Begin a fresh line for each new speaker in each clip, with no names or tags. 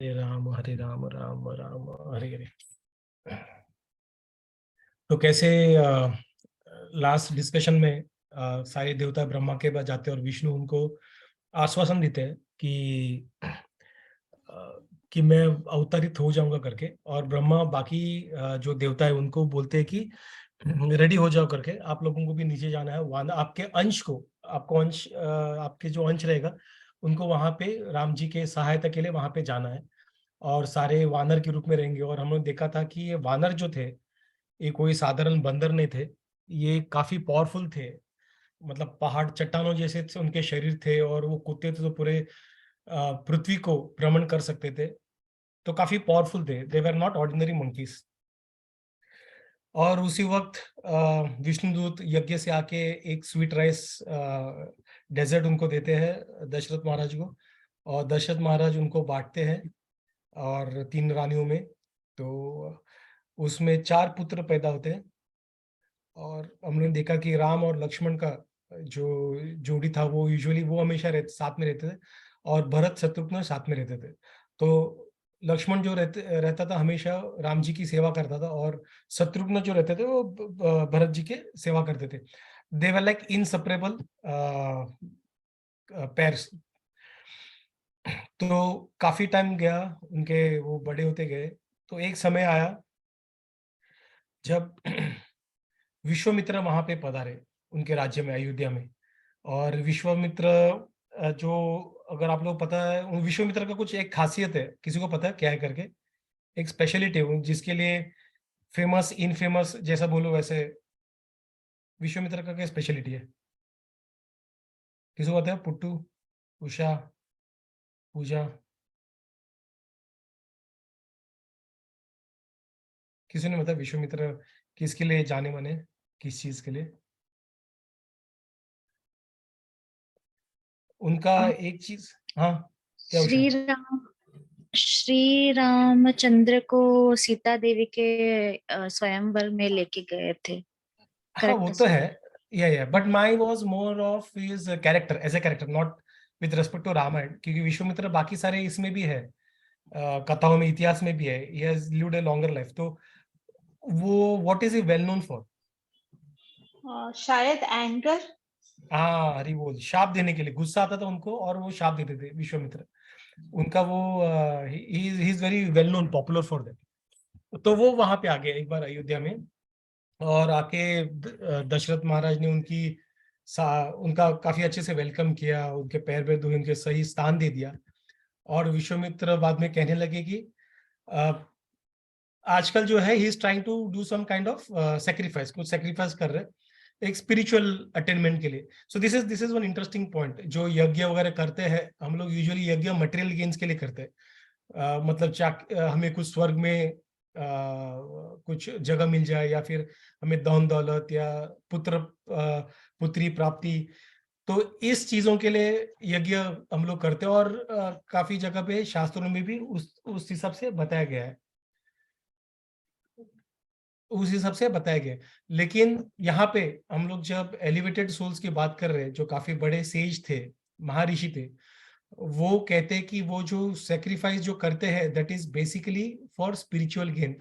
हरे राम राम राम हरे हरे। तो कैसे last discussion में सारे देवता ब्रह्मा के पास जाते हैं और विष्णु उनको आश्वासन देते हैं कि मैं अवतरित हो जाऊंगा करके। और ब्रह्मा बाकी जो देवता है उनको बोलते हैं कि रेडी हो जाओ करके, आप लोगों को भी नीचे जाना है। वानर आपके अंश को, आपको अंश आपके जो अंश रहेगा उनको वहां पे राम जी के सहायता के लिए वहां पे जाना है। और सारे वानर के रूप में रहेंगे। और हमने देखा था कि ये वानर जो थे ये कोई साधारण बंदर नहीं थे, ये काफी पावरफुल थे। मतलब पहाड़ चट्टानों जैसे उनके शरीर थे, और वो कुत्ते थे तो पूरे पृथ्वी को भ्रमण कर सकते थे। तो काफी पावरफुल थे, दे वर नॉट ऑर्डिनरी मंकीज। और उसी वक्त विष्णुदूत यज्ञ से आके एक स्वीट राइस डेजर्ट उनको देते हैं दशरथ महाराज को। और दशरथ महाराज उनको बांटते हैं और 3 रानियों में। तो उसमें 4 पुत्र पैदा होते हैं। और हमने देखा कि राम और लक्ष्मण का जो जोड़ी था वो यूजुअली वो हमेशा साथ में रहते थे, और भरत शत्रुघ्न साथ में रहते थे। तो लक्ष्मण जो रहता था हमेशा राम जी की सेवा करता था, और शत्रुघ्न जो रहते थे वो भरत जी के सेवा करते थे। दे वर लाइक इनसेपरेबल पेयर्स। तो काफी टाइम गया उनके, वो बड़े होते गए। तो एक समय आया जब विश्वामित्र वहां पे पधारे उनके राज्य में, अयोध्या में। और विश्वामित्र जो, अगर आप लोग पता है विश्वामित्र का कुछ एक खासियत है, किसी को पता है क्या है करके? एक स्पेशलिटी है जिसके लिए फेमस इनफेमस जैसा बोलो वैसे। विश्वामित्र का क्या स्पेशलिटी है, किसी को पता है? पुट्टू, उषा, पूजा, किसी ने बताया विश्वामित्र किसके लिए जाने माने, किस चीज के लिए? उनका
अ,
एक चीज। हाँ, क्या उषा?
श्री राम श्री रामचंद्र को सीता देवी के स्वयंवर में लेके गए थे।
हाँ वो
करेक्ट
तो
सर?
है। या but my was more of his character, as a character, not with respect to Ramayana. क्योंकि विश्वामित्र बाकी सारे इसमें भी है, कथाओं में, इतिहास में भी है। He has lived a longer life. तो वो what is he well known for?
शायद एंगर।
हाँ, हरि बोल, शाप देने के लिए। गुस्सा आता था उनको और वो शाप देते थे विश्वामित्र। उनका वो he is very well known, popular for that. तो वो वहां पे आ गए एक बार अयोध्या में। और आके दशरथ महाराज ने उनका काफी अच्छे से वेलकम किया, उनके पैर पे धोए, उनके सही स्थान दे दिया। और विश्वामित्र बाद में कहने लगे कि अ, आजकल जो है he is trying to do some kind of sacrifice, कुछ सेक्रीफाइस कर रहे हैं एक स्पिरिचुअल अटेनमेंट के लिए। So this is one interesting point. जो यज्ञ वगैरह करते हैं हम लोग, यूजुअली यज्ञ मटेरियल गेन्स के लिए करते हैं। मतलब हमें कुछ स्वर्ग में कुछ जगह मिल जाए, या फिर हमें धन दौलत या पुत्री प्राप्ति। तो इस चीजों के लिए यज्ञ हम लोग करते हैं। और काफी जगह पे शास्त्रों में भी उस हिसाब से बताया गया है, उस हिसाब से बताया गया है। लेकिन यहाँ पे हम लोग जब एलिवेटेड सोल्स की बात कर रहे हैं, जो काफी बड़े सेज थे, महर्षि थे, वो कहते हैं कि वो जो सेक्रीफाइस जो करते हैं that is basically for spiritual gain.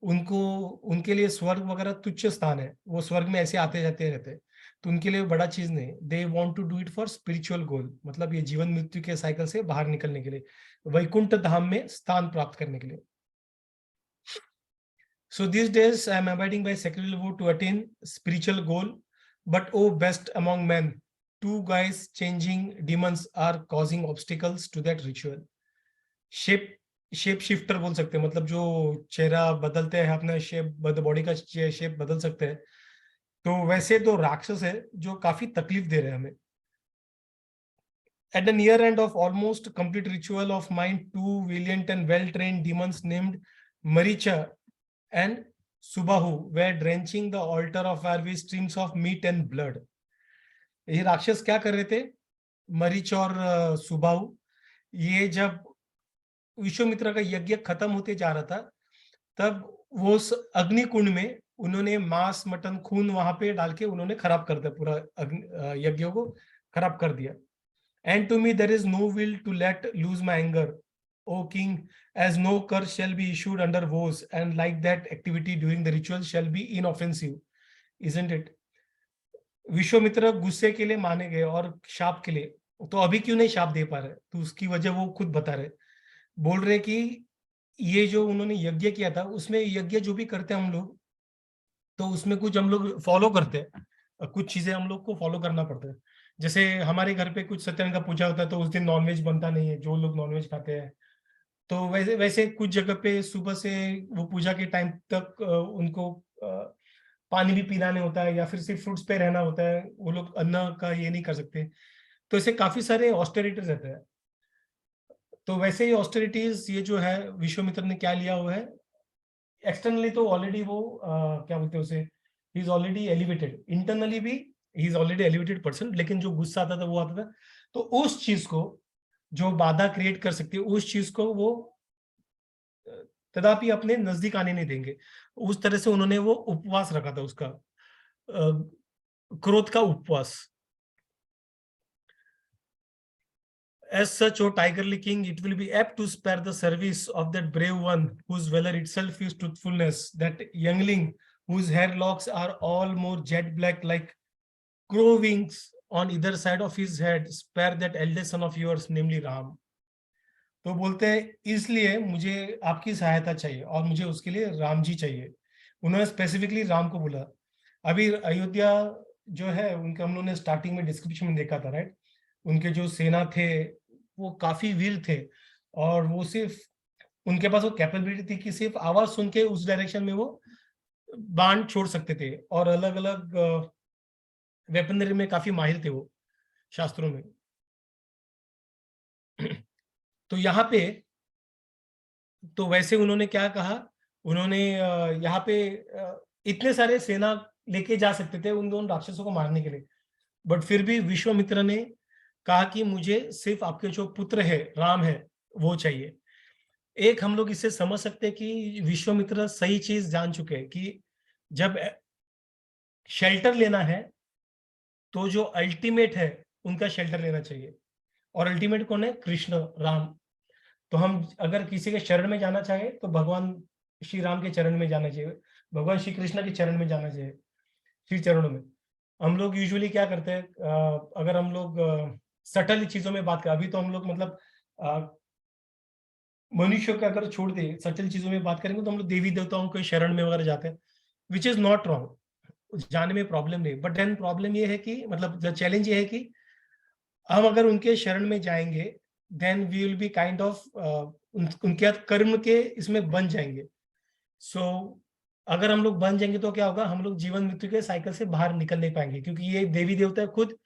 उनको, उनके लिए स्वर्ग वगैरह तुच्छ स्थान है। वो स्वर्ग में ऐसे आते जाते रहते हैं, तो उनके लिए बड़ा चीज नहीं। They want to do it for spiritual goal, मतलब ये जीवन मृत्यु के साइकिल से बाहर निकलने के लिए, वैकुंठ धाम में स्थान प्राप्त करने के लिए। So these days I am abiding by sacred vow to attain spiritual goal, but oh best among men, two guys changing demons are causing obstacles to that ritual. Shape shape shifter बोल सकते हैं, मतलब जो चेहरा बदलते हैं, अपना shape, body का शेप बदल सकते हैं। तो वैसे दो राक्षस है जो काफी तकलीफ दे रहे हैं हमें। At the near end of almost complete ritual of mind, two valiant and well-trained demons named Maricha and Subahu were drenching the altar of fire with streams of meat and blood. ये राक्षस क्या कर रहे थे, मरीच और सुबाहु? ये जब विश्वामित्र का यज्ञ खत्म होते जा रहा था, तब वो अग्नि कुंड में उन्होंने मांस, मटन, खून वहां पे डाल के उन्होंने खराब कर दिया, पूरा यज्ञ को खराब कर दिया। And to me there is no will to let lose my anger. O king, as no curse shall be issued under vows, and like that activity during the ritual shall be inoffensive, isn't it? Vishwamitra गुस्से के लिए माने गए और शाप के लिए, तो अभी क्यों नहीं शाप दे पा रहे? तो उसकी वजह वो खुद बता रहे। बोल रहे कि ये जो उन्होंने यज्ञ किया था, उसमें यज्ञ जो भी करते हैं हम लोग, तो उसमें कुछ हम लोग फॉलो करते हैं। कुछ चीजें हम लोग को फॉलो करना पड़ता है। जैसे हमारे घर पे कुछ सत्यनारायण का पूजा होता है, तो उस दिन नॉनवेज बनता नहीं है, जो लोग नॉनवेज खाते हैं। तो वैसे वैसे कुछ जगह पे सुबह से वो पूजा के टाइम तक उनको पानी भी पिलाने होता है, या फिर सिर्फ फ्रूट्स पे रहना होता है, वो लोग अन्न का ये नहीं कर सकते। तो ऐसे काफी सारे ऑस्टेरिटीज रहते हैं। तो वैसे ही ऑस्टेरिटीज ये जो है विश्वामित्र ने क्या लिया हुआ है, एक्सटर्नली तो ऑलरेडी वो क्या बोलते हैं उसे, he is already elevated, internally भी he is already elevated person, लेकिन जो गुस्सा आता था वो आता था। तो उस चीज को जो बाधा क्रिएट कर सकती है, उस चीज को वो कदापि अपने नजदीक आने नहीं देंगे। उस तरह से उन्होंने वो उपवास रखा था, उसका क्रोध का उपवास। As such, O tigerly king, it will be apt to spare the service of that brave one whose valor itself is truthfulness, that youngling whose hair locks are all more jet black like crow wings on either side of his head, spare that eldest son of yours, namely Ram. तो बोलते हैं इसलिए मुझे आपकी सहायता चाहिए और मुझे उसके लिए राम जी चाहिए। उन्होंने स्पेसिफिकली राम को बोला। अभी अयोध्या जो है उनका हम लोगों ने स्टार्टिंग में डिस्क्रिप्शन में देखा था, राइट? उनके जो सेना थे वो काफी वीर थे, और वो सिर्फ उनके पास वो कैपेबिलिटी थी कि सिर्फ आवाज सुन के उस डायरेक्शन में वो बाण छोड़ सकते थे, और अलग अलग वेपनरी में काफी माहिर थे वो, शास्त्रों में। तो यहाँ पे तो वैसे उन्होंने क्या कहा, उन्होंने यहाँ पे इतने सारे सेना लेके जा सकते थे उन दोनों राक्षसों को मारने के लिए, बट फिर भी विश्वामित्र ने कहा कि मुझे सिर्फ आपके जो पुत्र है राम है वो चाहिए। एक हम लोग इससे समझ सकते हैं कि विश्वामित्र सही चीज जान चुके हैं कि जब शेल्टर लेना है तो जो अल्टीमेट है उनका शेल्टर लेना चाहिए, और अल्टीमेट कौन है? कृष्ण, राम। तो हम अगर किसी के शरण में जाना चाहे तो भगवान श्री राम के चरण में जाना चाहिए, भगवान श्री कृष्ण के चरण में जाना चाहिए, श्री चरणों में। हम लोग यूजुअली क्या करते हैं, अगर हम लोग सटल चीजों में बात करें, अभी तो हम लोग मतलब मनुष्य को अगर छोड़ दे सटल चीजों में बात करेंगे, तो हम लोग देवी देवताओं के शरण में वगैरह जाते हैं, विच इज नॉट रॉन्ग, जाने में प्रॉब्लम नहीं। बट देन प्रॉब्लम ये है कि मतलब चैलेंज ये है कि हम अगर उनके शरण में जाएंगे, then we will be kind of उनके कर्म के इसमें बन जाएंगे। सो अगर हम लोग बन जाएंगे तो क्या होगा, हम लोग जीवन मृत्यु के साइकिल से बाहर निकल नहीं पाएंगे, क्योंकि ये देवी देवता खुद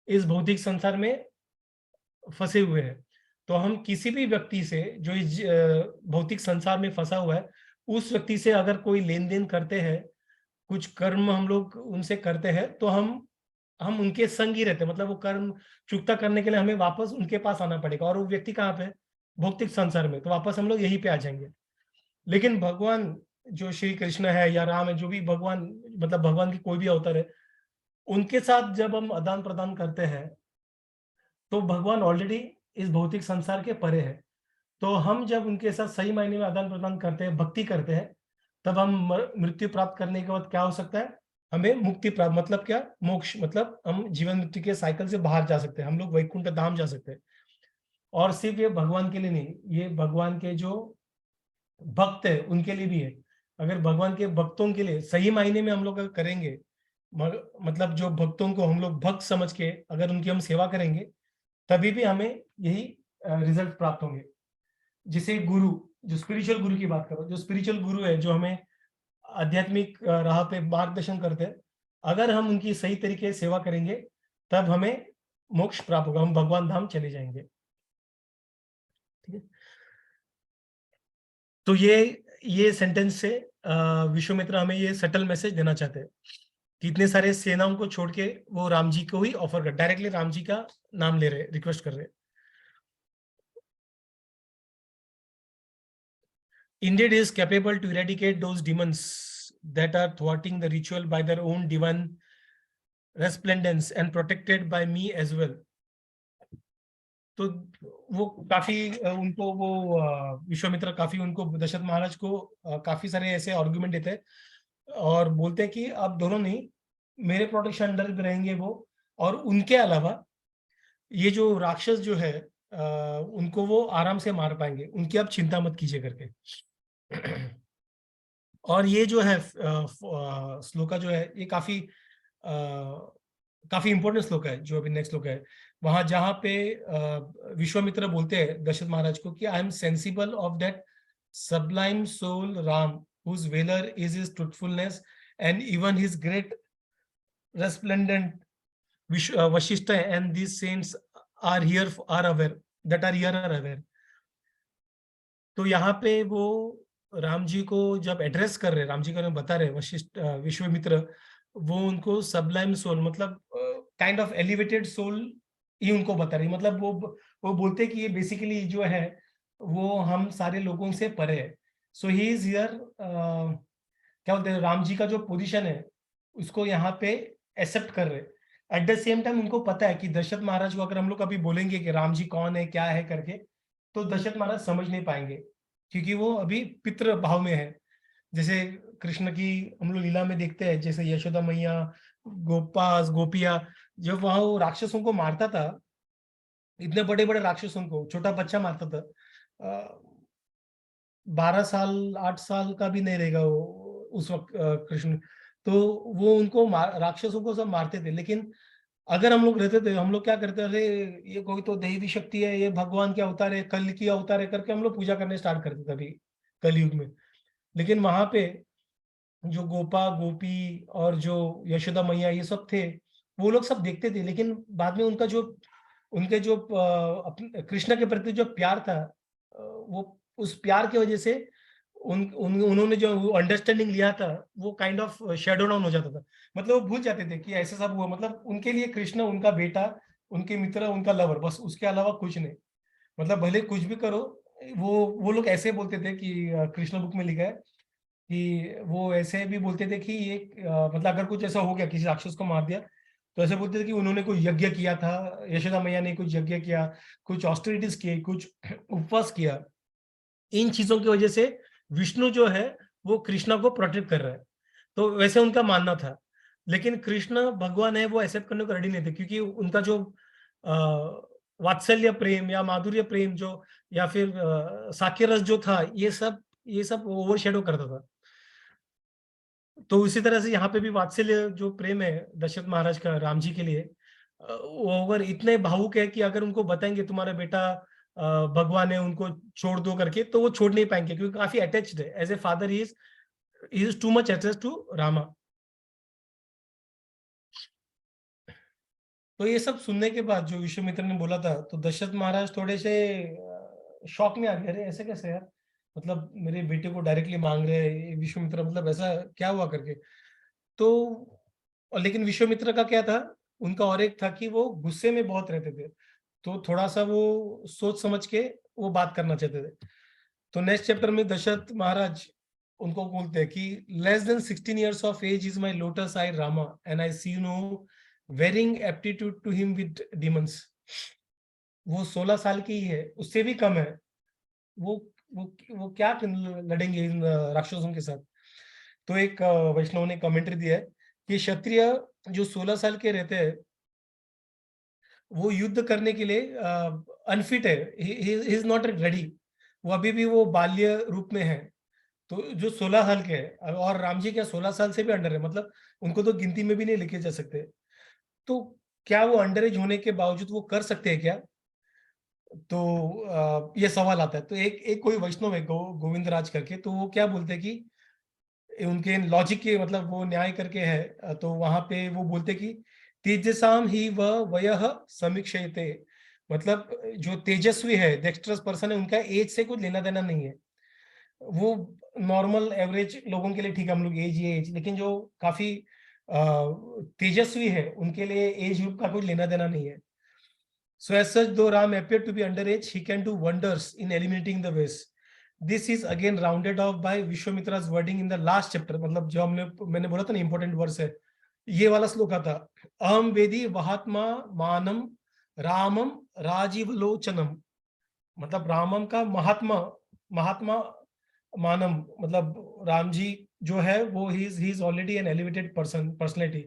इस भौतिक संसार में फंसे हुए हैं। तो हम किसी भी व्यक्ति से जो इस भौतिक संसार में फंसा हुआ है, उस व्यक्ति से अगर कोई लेन देन करते हैं, कुछ कर्म हम लोग उनसे करते हैं, तो हम उनके संग ही रहते हैं। मतलब वो कर्म चुकता करने के लिए हमें वापस उनके पास आना पड़ेगा, और वो व्यक्ति कहाँ पे है? भौतिक संसार में। तो वापस हम लोग यहीं पे आ जाएंगे। लेकिन भगवान जो श्री कृष्ण है या राम है, जो भी भगवान, मतलब भगवान की कोई भी अवतार है, उनके साथ जब हम आदान प्रदान करते हैं तो भगवान ऑलरेडी इस भौतिक संसार के परे है। तो हम जब उनके साथ सही मायने में आदान प्रदान करते हैं, भक्ति करते हैं, तब हम मृत्यु प्राप्त करने के बाद क्या हो सकता है? हमें मुक्ति प्राप्त, मतलब क्या? मोक्ष, मतलब हम जीवन मृत्यु के साइकिल से बाहर जा सकते हैं, हम लोग वैकुंठ धाम जा सकते हैं। और सिर्फ ये भगवान के लिए नहीं, ये भगवान के जो भक्त है उनके लिए भी है। अगर भगवान के भक्तों के लिए सही मायने में हम लोग अगर करेंगे, मतलब जो भक्तों को हम लोग भक्त समझ के अगर उनकी हम सेवा करेंगे, तभी भी हमें यही रिजल्ट प्राप्त होंगे। जिसे गुरु, जो स्पिरिचुअल गुरु की बात करो, जो स्पिरिचुअल गुरु है जो हमें आध्यात्मिक राह पे मार्गदर्शन करते हैं, अगर हम उनकी सही तरीके से सेवा करेंगे, तब हमें मोक्ष प्राप्त होगा, हम भगवान धाम चले जाएंगे। ठीक है। तो ये सेंटेंस से विश्वामित्र हमें ये सटल मैसेज देना चाहते हैं कि इतने सारे सेनाओं को छोड़ के वो राम जी को ही ऑफर कर, डायरेक्टली राम जी का नाम ले रहे, रिक्वेस्ट कर रहे। Indeed, is capable to eradicate those demons that are thwarting the ritual by their own divine resplendence and protected by me as well. तो वो काफी उनको वो विश्वामित्र काफी उनको दशरथ महाराज को काफी सारे ऐसे आर्गुमेंट देते हैं और बोलते हैं कि आप दोनों नहीं, मेरे प्रोटेक्शन अंडर भी रहेंगे वो, और उनके अलावा ये जो राक्षस जो है उनको वो आराम से मार पाएंगे, उनकी आप चिंता मत कीजिए करके। और ये जो है श्लोका जो है ये काफी काफी इंपॉर्टेंट श्लोक है जो अभी नेक्स्ट श्लोक है, वहां जहां पे विश्वामित्र बोलते हैं दशरथ महाराज को कि I am sensible of that sublime soul Ram, whose valor is his truthfulness, and even his great resplendent Vashishta and these saints are here are aware that are here are aware। तो यहाँ पे वो राम जी को जब address कर रहे, राम जी को बता रहे वशिष्ठ विश्वामित्र, वो उनको सबलाइम सोल मतलब काइंड ऑफ एलिवेटेड सोल ही उनको बता रही, मतलब वो बोलते कि ये बेसिकली जो है वो हम सारे लोगों से परे है। सो ही इज हियर, क्या बोलते हैं, राम जी का जो पोजीशन है उसको यहाँ पे एक्सेप्ट कर रहे। एट द सेम टाइम उनको पता है कि दशरथ महाराज को अगर हम लोग अभी बोलेंगे कि राम जी कौन है क्या है करके, तो दशरथ महाराज समझ नहीं पाएंगे क्योंकि वो अभी पितृ भाव में है। जैसे कृष्ण की हम लोग लीला में देखते हैं, जैसे यशोदा मैया, गोपास गोपिया, जब वहां वो राक्षसों को मारता था, इतने बड़े बड़े राक्षसों को छोटा बच्चा मारता था, 12 साल 8 साल का भी नहीं रहेगा वो उस वक्त कृष्ण, तो वो उनको राक्षसों को सब मारते थे। लेकिन अगर हम लोग रहते थे, हम लोग क्या करते, अरे ये कोई तो दैवी शक्ति है, ये भगवान के अवतार है, कल की अवतार है करके हम लोग पूजा करने स्टार्ट करते थे अभी कलयुग में। लेकिन वहां पे जो गोपा गोपी और जो यशोदा मैया ये सब थे, वो लोग सब देखते थे, लेकिन बाद में उनका जो उनके जो अपने कृष्ण के प्रति जो प्यार था, वो उस प्यार की वजह से उन्होंने जो अंडरस्टैंडिंग लिया था वो काइंड ऑफ शेडो डाउन हो जाता था। मतलब वो भूल जाते थे कि ऐसा सब हुआ, मतलब उनके लिए कृष्ण उनका बेटा, उनके मित्र, उनका लवर, बस उसके अलावा कुछ नहीं। मतलब भले कुछ भी करो, वो लोग ऐसे बोलते थे कि कृष्ण बुक में लिखा है कि वो ऐसे भी बोलते थे कि ये मतलब अगर कुछ ऐसा हो गया, किसी राक्षस को मार दिया, तो ऐसे बोलते थे कि उन्होंने कोई यज्ञ किया था, यशोदा मैया ने कुछ यज्ञ किया, कुछ ऑस्टेरिटीज किए, कुछ उपवास किया, इन चीजों की वजह से विष्णु जो है वो कृष्णा को प्रोटेक्ट कर रहा है। तो वैसे उनका मानना था। लेकिन कृष्ण भगवान है वो एक्सेप्ट करने को रेडी नहीं थे, क्योंकि उनका जो वात्सल्य प्रेम या माधुर्य प्रेम जो, या फिर साक्य रस जो था, ये सब ओवरशैडो करता था। तो उसी तरह से यहाँ पे भी वात्सल्य जो प्रेम है दशरथ महाराज का राम जी के लिए, वो अगर इतने भावुक है कि अगर उनको बताएंगे तुम्हारा बेटा भगवान है, उनको छोड़ दो करके, तो वो छोड़ नहीं पाएंगे क्योंकि काफी अटैच्ड है। As a father he is too much attached to Rama. तो ये सब सुनने के बाद जो विश्वामित्र ने बोला था, तो दशरथ महाराज थोड़े से शॉक में आ गए, अरे ऐसे कैसे यार, मतलब मेरे बेटे को डायरेक्टली मांग रहे हैं ये विश्वामित्र, मतलब ऐसा क्या हुआ करके। तो और लेकिन विश्वामित्र का क्या था, उनका और एक था कि वो गुस्से में बहुत रहते थे, तो थोड़ा सा वो सोच समझ के वो बात करना चाहते थे। तो नेक्स्ट चैप्टर में दशरथ महाराज उनको बोलते हैं कि less than 16 years of age is my lotus eye Rama and I see no warring aptitude to him with demons. वो 16 साल की ही है, उससे भी कम है। वो वो क्या लड़ेंगे इन राक्षसों के साथ। तो एक वैष्णव ने कमेंट्री दिया है कि क्षत्रिय जो 16 साल के रहते हैं वो युद्ध करने के लिए अनफिट है, ही इज नॉट रेडी, वो अभी भी वो बाल्य रूप में है। तो जो 16 साल के हैं, और राम जी क्या 16 साल से भी अंडर है, मतलब उनको तो गिनती में भी नहीं लेके जा सकते। तो क्या वो अंडर एज होने के बावजूद वो कर सकते हैं क्या? तो ये सवाल आता है। तो एक एक कोई वैष्णव है गोविंद राज करके, तो वो क्या बोलते हैं कि उनके लॉजिक के मतलब वो न्याय करके है, तो वहां पे वो बोलते कि तेजसाम ही वयः समीक्षयते, मतलब जो तेजस्वी है, डेक्स्ट्रस पर्सन है, उनका एज से कुछ लेना देना नहीं है। वो नॉर्मल एवरेज लोगों के लिए ठीक है, हम लोग एज ये एज, लेकिन जो काफी तेजस्वी है उनके लिए एज ग्रुप का कोई लेना देना नहीं है। So as such, though Ram appeared to be underage, he can do wonders in eliminating the waste. This is again rounded off by Vishwamitra's wording in the last chapter. मतलब जो मैंने बोला था ना important वर्स है, ये वाला श्लोक था, अहम वेदी वहात्मा मानम रामम राजीवलोचनम, मतलब रामम का महात्मा, महात्मा मानम, मतलब राम जी जो है वो he is already an elevated personality,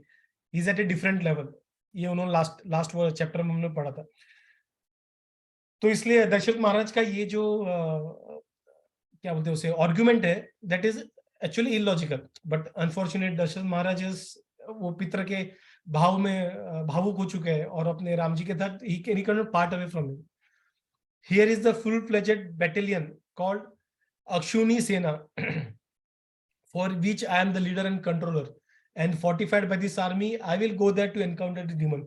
he is at a different level. ये उन्होंने लास्ट लास्ट वो चैप्टर में हमने पढ़ा था। तो इसलिए दशरथ महाराज का ये जो क्या बोलते हैं उसे आर्गुमेंट है, that is actually illogical, but unfortunate Dasharath Maharaj वो पितर के भाव में भावुक हो चुके हैं और अपने राम जी के साथ he can not part away from him. Here is the full fledged battalion called अक्षुनी सेना for which I am the leader and controller, and fortified by this army I will go there to encounter the demon।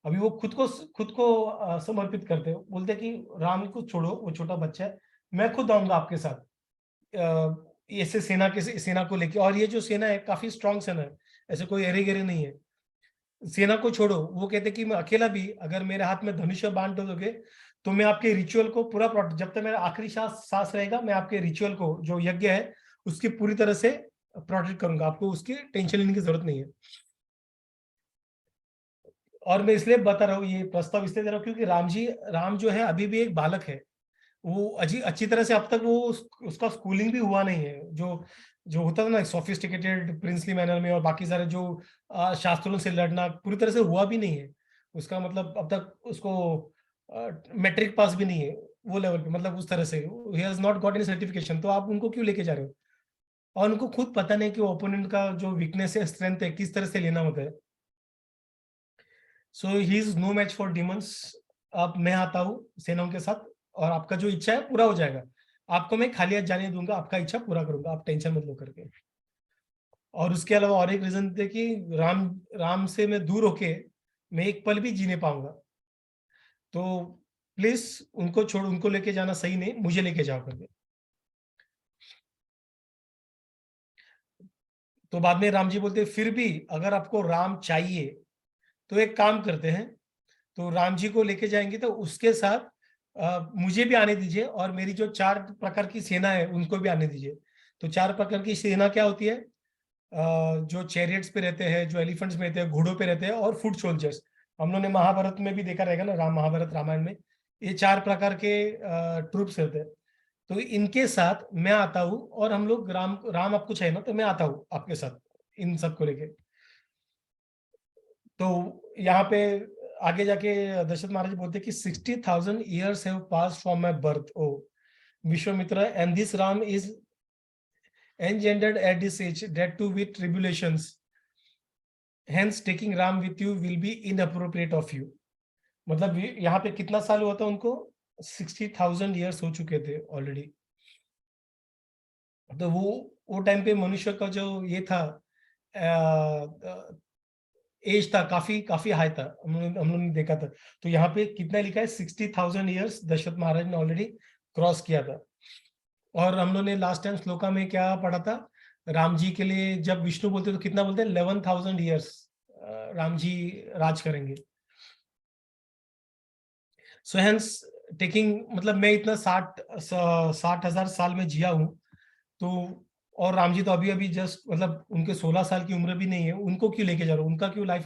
अभी वो खुद को समर्पित करते हैं, बोलते हैं कि राम को छोड़ो, वो छोटा बच्चा है, मैं खुद आऊंगा आपके साथ ऐसे सेना को लेके। और ये जो सेना है काफी स्ट्रांग सेना है, ऐसे कोई एरे गेरे नहीं है। सेना को छोड़ो, वो कहते कि मैं अकेला भी अगर मेरे हाथ में धनुष बांध दोगे तो मैं आपके रिचुअल को पूरा जब तक मेरा आखिरी सांस रहेगा, मैं आपके रिचुअल को जो यज्ञ है उसकी पूरी तरह से प्रोटेक्ट करूंगा, आपको उसकी टेंशन लेने की जरूरत नहीं है। और मैं इसलिए बता रहा हूँ, ये प्रस्ताव इसलिए दे रहा हूँ क्योंकि राम जो है अभी भी एक बालक है। वो अच्छी तरह से अब तक वो उसका स्कूलिंग भी हुआ नहीं है, जो जो होता था ना सोफिस्टिकेटेड प्रिंसली मैनर में, और बाकी सारे जो शास्त्रों से लड़ना पूरी तरह से हुआ भी नहीं है उसका, मतलब अब तक उसको मैट्रिक पास भी नहीं है वो लेवल पे, मतलब उस तरह से he has not got any certification. तो आप उनको क्यों लेके जा रहे हो? और उनको खुद पता नहीं कि ओपोनेंट का जो वीकनेस है स्ट्रेंथ है किस तरह से लेना होता है। So he is no match for demons. अब मैं आता हूँ सेनाओं के साथ और आपका जो इच्छा है पूरा हो जाएगा, आपको मैं खाली हाथ जाने दूंगा, आपका इच्छा पूरा करूंगा, आप टेंशन मत लो करके। और उसके अलावा और एक रीजन थे कि राम राम से मैं दूर होके मैं एक पल भी जीने पाऊंगा, तो प्लीज उनको छोड़, उनको लेके जाना सही नहीं, मुझे लेके जाओ करके। तो बाद में राम जी बोलते फिर भी अगर आपको राम चाहिए तो एक काम करते हैं, तो राम जी को लेके जाएंगे तो उसके साथ मुझे भी आने दीजिए और मेरी जो 4 प्रकार की सेना है उनको भी आने दीजिए। तो 4 प्रकार की सेना क्या होती है? जो चैरियट्स पे रहते हैं, जो एलिफेंट्स पे रहते हैं, घोड़ों पे रहते हैं, और फुट सोल्जर्स। हम लोगों ने महाभारत में भी देखा रहेगा ना, महाभारत रामायण में ये 4 प्रकार के ट्रूप्स रहते हैं। तो इनके साथ मैं आता हूँ और हम लोग राम राम आपको चाहिए ना, तो मैं आता हूँ आपके साथ इन सबको लेके। तो यहाँ पे आगे जाके दशरथ महाराज बोलते कि 60,000 years have passed from my birth, O Vishwamitra, and this Ram is engendered at this age, that too with tribulations. Hence taking Ram with you will be inappropriate of you। मतलब यहाँ पे कितना साल हुआ था उनको? 60,000 years हो चुके थे ऑलरेडी। तो वो टाइम पे मनुष्य का जो ये था एज था, काफी काफी हाई था, हम लोगों ने देखा था। तो यहाँ पे कितना लिखा है? 60,000 years दशरथ महाराज ने ऑलरेडी क्रॉस किया था। और हम लोगों ने लास्ट टाइम श्लोका में क्या पढ़ा था? राम जी के लिए जब विष्णु बोलते तो कितना बोलते हैं? 11,000 years राम जी राज करेंगे। सो हेंस टेकिंग, मतलब मैं इतना 60,000 साल में जिया हूँ, तो और राम जी तो अभी अभी जस्ट, मतलब उनके 16 साल की उम्र भी नहीं है, उनको क्यों लेके जा रहे हो? उनका क्यों लाइफ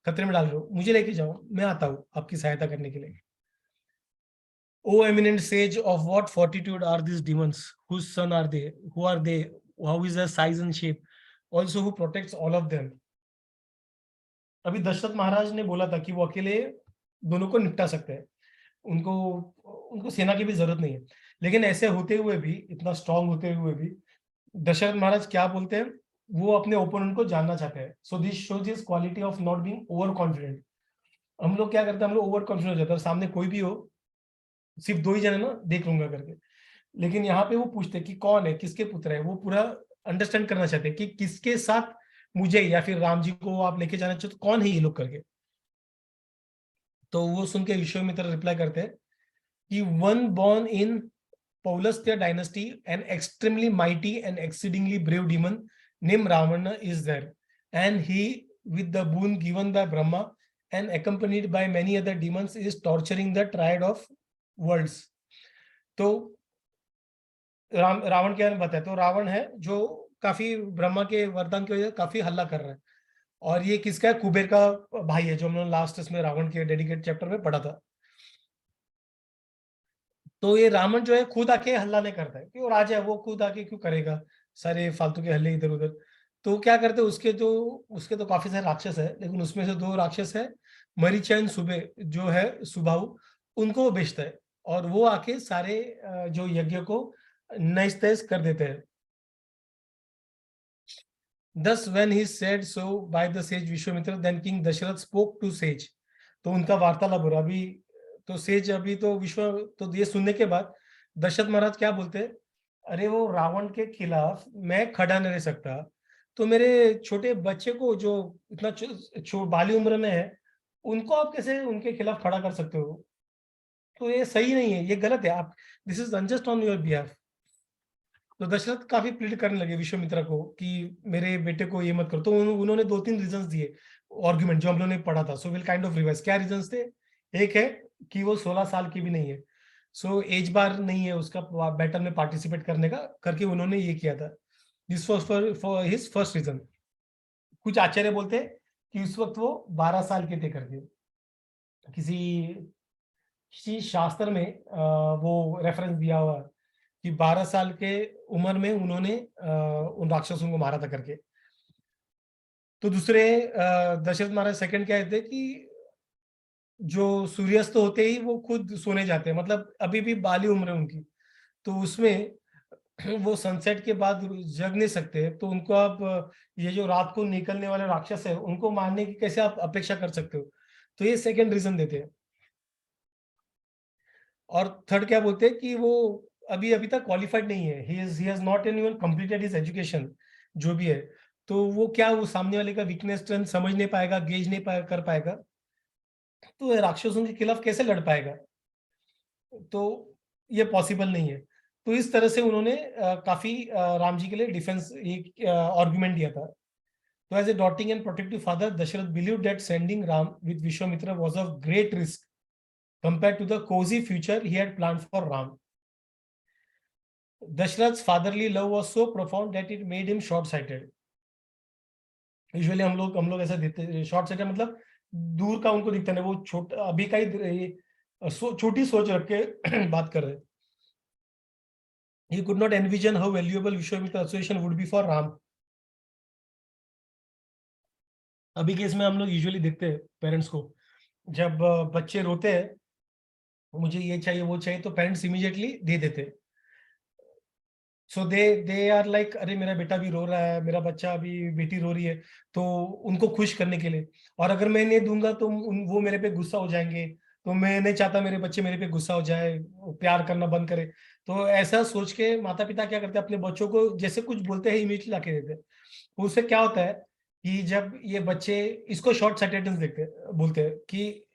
खतरे में डाल रहे हो? मुझे लेके जाओ, मैं आता हूँ आपकी सहायता करने के लिए। O eminent sage, of what fortitude are these demons? Whose son are they? Who are they? How is their size and shape? Also, who protects all of them? अभी दशरथ महाराज ने बोला था कि वो अकेले दोनों को निपटा सकते हैं, उनको उनको सेना की भी जरूरत नहीं है। लेकिन ऐसे होते हुए भी, इतना स्ट्रांग होते हुए भी, दशरथ महाराज क्या बोलते हैं? वो अपने ओपोनेंट को जानना चाहते हैं। So this shows his quality of not being over confident. हम लोग क्या करते हैं? हम लोग ओवर कॉन्फिडेंट हो जाते हैं, सामने कोई भी हो, सिर्फ 2 ही जने ना, देख लूंगा करके। लेकिन यहाँ पे वो पूछते हैं कि कौन है, किसके पुत्र है, वो पूरा अंडरस्टैंड करना चाहते हैं कि किसके साथ मुझे या फिर राम जी को आप लेके जाना चाहते, तो कौन है ये लोग करके। तो वो सुन के विश्वामित्र रिप्लाई करते हैं कि one born in Paulastya dynasty, an extremely mighty and exceedingly brave demon name Ravana is there, and he, with the boon given by Brahma and accompanied by many other demons, is torturing the triad of worlds। तो रावण के बारे में बताया, तो रावण है जो काफी ब्रह्मा के वरदान की वजह से काफी हल्ला कर रहा है, और ये किसका है? कुबेर का भाई है, जो हम लोग लास्ट इसमें रावण के डेडिकेट चैप्टर में पढ़ा था। तो ये रावण जो है खुद आके हल्ला नहीं करता है, कि वो राजा है, वो खुद आके क्यों करेगा सारे फालतू के हल्ले इधर उधर। तो क्या करते हैं, उसके तो काफी सारे राक्षस है, लेकिन उसमें से दो राक्षस है, मरीचैन सुबे जो है सुबाहु, उनको वो बेचता है, और वो आके सारे जो यज्ञ को नैश तैश कर देते हैं। Thus when he said so by the sage Vishwamitra, then King Dasharath spoke to sage. तो उनका वार्तालाप हो रहा अभी। तो सेज अभी तो तो ये सुनने के बाद दशरथ महाराज क्या बोलते हैं, अरे वो रावण के खिलाफ मैं खड़ा नहीं रह सकता, तो मेरे छोटे बच्चे को जो इतना बाली उम्र में है, उनको आप कैसे उनके खिलाफ खड़ा कर सकते हो? तो ये सही नहीं है, ये गलत है, आप this is unjust on your behalf. तो दशरथ काफी प्लीड करने लगे विश्वामित्र को कि मेरे बेटे को ये मत करो। तो उन्होंने दो तीन रीजंस दिए, आर्गुमेंट जो हम लोगों ने पढ़ा था। So will kind of revise. क्या रीजंस थे? एक है कि वो 16 साल की भी नहीं है, सो एज बार नहीं है उसका बैटल में पार्टिसिपेट करने का, करके उन्होंने ये किया था। This was for his first reason. कुछ आचार्य बोलते हैं कि उस वक्त वो 12 साल के थे करके, किसी किसी शास्त्र में वो रेफरेंस दिया हुआ है कि 12 साल के उम्र में उन्होंने उन राक्षसों को मारा था करके। तो दूसरे दशरथ महाराज सेकंड क्या कहते हैं कि जो सूर्यास्त होते ही वो खुद सोने जाते हैं, मतलब अभी भी बाली उम्र है उनकी, तो उसमें वो सनसेट के बाद जग नहीं सकते। तो उनको आप ये जो रात को निकलने वाले राक्षस है उनको मारने की कैसे आप अपेक्षा कर सकते हो? तो ये सेकंड रीजन देते हैं। और थर्ड क्या बोलते हैं कि वो अभी अभी तक क्वालिफाइड नहीं है, he has not even completed his education जो भी है। तो वो क्या, वो सामने वाले का वीकनेस स्ट्रेंथ समझ नहीं पाएगा, गेज नहीं कर पाएगा, तो ये राक्षसों के खिलाफ कैसे लड़ पाएगा? तो ये पॉसिबल नहीं है। तो इस तरह से उन्होंने काफी राम जी के लिए डिफेंस एक आर्गुमेंट दिया था। तो as a doting and protective father Dasharath believe that sending Ram with Vishwamitra was of great risk compared to the cozy future he had planned for Ram. Dashrath's fatherly love was so profound that it made him short-sighted. Usually हम लोग ऐसा देते, short sighted मतलब दूर का उनको दिखता नहीं, वो छोटा अभी का ही छोटी सोच रख के बात कर रहे हैं। He could not envision how valuable Vishwamitra association would be for Ram. अभी के इसमें हम लोग यूजुअली देखते हैं पेरेंट्स को, जब बच्चे रोते हैं मुझे ये चाहिए वो चाहिए, तो पेरेंट्स इमीडिएटली दे देते हैं। सो दे आर लाइक, अरे मेरा बेटा भी रो रहा है, मेरा बच्चा अभी बेटी रो रही है, तो उनको खुश करने के लिए। और अगर मैं नहीं दूंगा तो वो मेरे पे गुस्सा हो जाएंगे, तो मैं नहीं चाहता मेरे बच्चे मेरे पे गुस्सा हो जाए, प्यार करना बंद करे। तो ऐसा सोच के माता पिता क्या करते हैं, अपने बच्चों को जैसे कुछ बोलते हैं इमीडिएटली लाके देते हैं। उससे क्या होता है कि जब ये बच्चे इसको शॉर्ट साइटेडनेस देखते हैं, बोलते हैं कि